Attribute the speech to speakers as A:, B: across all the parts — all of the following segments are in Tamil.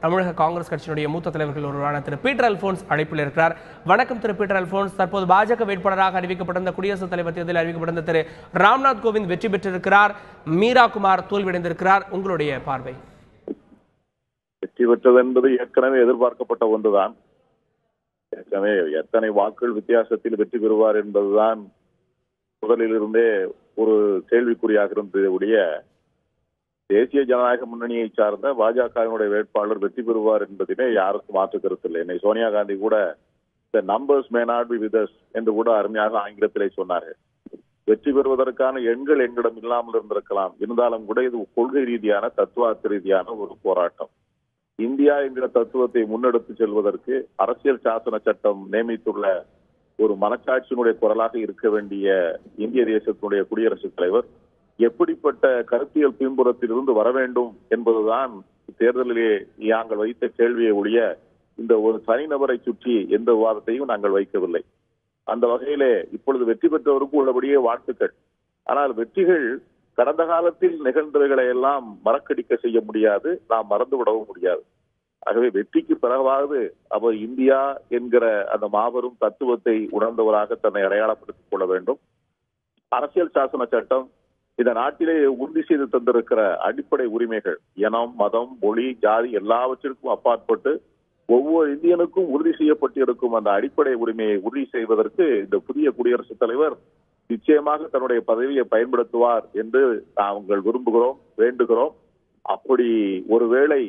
A: தமிழக காங்கிரஸ் கட்சியினுடைய மூத்த தலைவர்கள் ஒருவரான திரு பீட்டர் அல்போன்ஸ் அழைப்பில் இருக்கிறார். வணக்கம் திரு பீட்டர் அல்போன்ஸ். தற்போது பாஜக வேட்பாளராக அறிவிக்கப்பட்ட குடியரசுத் தலைவர் தேர்தலில் அறிவிக்கப்பட்ட திரு ராம்நாத் கோவிந்த் வெற்றி பெற்றிருக்கிறார். மீரா குமார் தோல்வியடைந்திருக்கிறார். உங்களுடைய பார்வை?
B: வெற்றி பெற்றது என்பது ஏற்கனவே எதிர்பார்க்கப்பட்ட ஒன்றுதான். ஏற்கனவே எத்தனை வாக்குகள் வித்தியாசத்தில் வெற்றி பெறுவார் என்பதுதான் முதலிலிருந்தே ஒரு கேள்விக்குறியாக இருந்ததுடைய தேசிய ஜனநாயக முன்னணியை சார்ந்த பாஜகவினுடைய வேட்பாளர் வெற்றி பெறுவார் என்பதிலே யாருக்கும் மாற்று கருத்தில்லை. என்னை சோனியா காந்தி கூட the numbers may not be with us என்று கூட அருமையாக ஆங்கிலத்திலே சொன்னார்கள். வெற்றி பெறுவதற்கான எண்கள் எங்களிடம் இல்லாமல் இருந்திருக்கலாம், இருந்தாலும் கூட இது கொள்கை ரீதியான தத்துவார்த்த ரீதியான ஒரு போராட்டம். இந்தியா என்கிற தத்துவத்தை முன்னெடுத்து செல்வதற்கு அரசியல் சாசன சட்டம் நியமித்துள்ள ஒரு மனச்சாட்சியினுடைய குரலாக இருக்க வேண்டிய இந்திய தேசத்தினுடைய குடியரசுத் தலைவர் எப்படிப்பட்ட கருத்தியல் பின்புறத்திலிருந்து வர வேண்டும் என்பதுதான் தேர்தலிலே நாங்கள் வைத்த கேள்வியை ஒழிய இந்த ஒரு தனிநபரை சுற்றி எந்த விவாதத்தையும் நாங்கள் வைக்கவில்லை. அந்த வகையிலே இப்பொழுது வெற்றி பெற்றவருக்கு உள்ளபடியே வாழ்த்துக்கள். ஆனால் வெற்றிகள் கடந்த காலத்தில் நிகழ்ந்தவைகளை எல்லாம் மறக்கடிக்க செய்ய முடியாது, நாம் மறந்துவிடவும் முடியாது. ஆகவே வெற்றிக்கு பிறகாவது அவர் இந்தியா என்கிற அந்த மாபெரும் தத்துவத்தை உணர்ந்தவராக தன்னை அடையாளப்படுத்திக் கொள்ள வேண்டும். அரசியல் சாசன சட்டம் இந்த நாட்டிலே உறுதி செய்து தந்திருக்கிற அடிப்படை உரிமைகள், இனம், மதம், மொழி, ஜாதி எல்லாவற்றிற்கும் அப்பாற்பட்டு ஒவ்வொரு இந்தியனுக்கும் உறுதி செய்யப்பட்டிருக்கும் அந்த அடிப்படை உரிமையை உறுதி செய்வதற்கு இந்த புதிய குடியரசுத் தலைவர் நிச்சயமாக தன்னுடைய பதவியை பயன்படுத்துவார் என்று நாங்கள் விரும்புகிறோம், வேண்டுகிறோம். அப்படி ஒருவேளை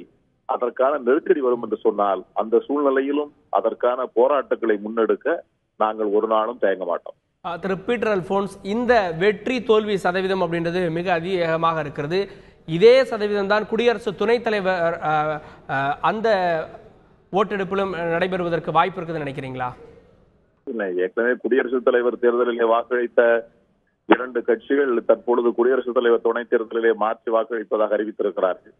B: அதற்கான நெருக்கடி வரும் என்று சொன்னால் அந்த சூழ்நிலையிலும் அதற்கான போராட்டங்களை முன்னெடுக்க நாங்கள் ஒரு நாளும் தயங்க மாட்டோம்.
A: திரு பீட்டர் அல்போன்ஸ், இந்த வெற்றி தோல்வி சதவீதம் அப்படின்றது மிக அதிகமாக இருக்கிறது. இதே சதவீதம் தான் குடியரசு துணைத் தலைவர் அந்த ஓட்டெடுப்பிலும் நடைபெறுவதற்கு வாய்ப்பு இருக்குதுன்னு நினைக்கிறீங்களா?
B: இல்லை, ஏற்கனவே குடியரசுத் தலைவர் தேர்தலிலே வாக்களித்த 2 கட்சிகள் தற்பொழுது குடியரசுத் தலைவர் துணைத் தேர்தலிலே மாற்றி வாக்களிப்பதாக அறிவித்திருக்கிறார்கள்.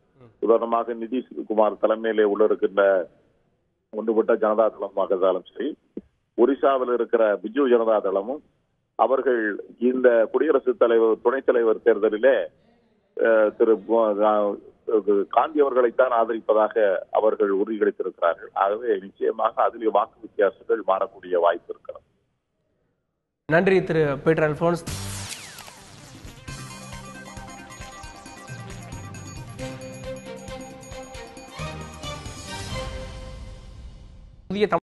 B: உதாரணமாக நிதிஷ்குமார் தலைமையிலே உள்ள இருக்கின்ற ஒன்றுபட்ட ஜனதா தளமாக இருந்தாலும் சரி, ஒரிசாவில் இருக்கிற பிஜு ஜனதா தளமும் அவர்கள் இந்த குடியரசுத் தலைவர் துணைத் தலைவர் தேர்தலிலே திரு காந்தி அவர்களைத்தான் ஆதரிப்பதாக அவர்கள் உறுதியளித்திருக்கிறார்கள். ஆகவே நிச்சயமாக அதில் வாக்கு வித்தியாசங்கள் மாறக்கூடிய வாய்ப்பு இருக்கிறது.
A: நன்றி திரு பீட்டர் அல்போன்ஸ்.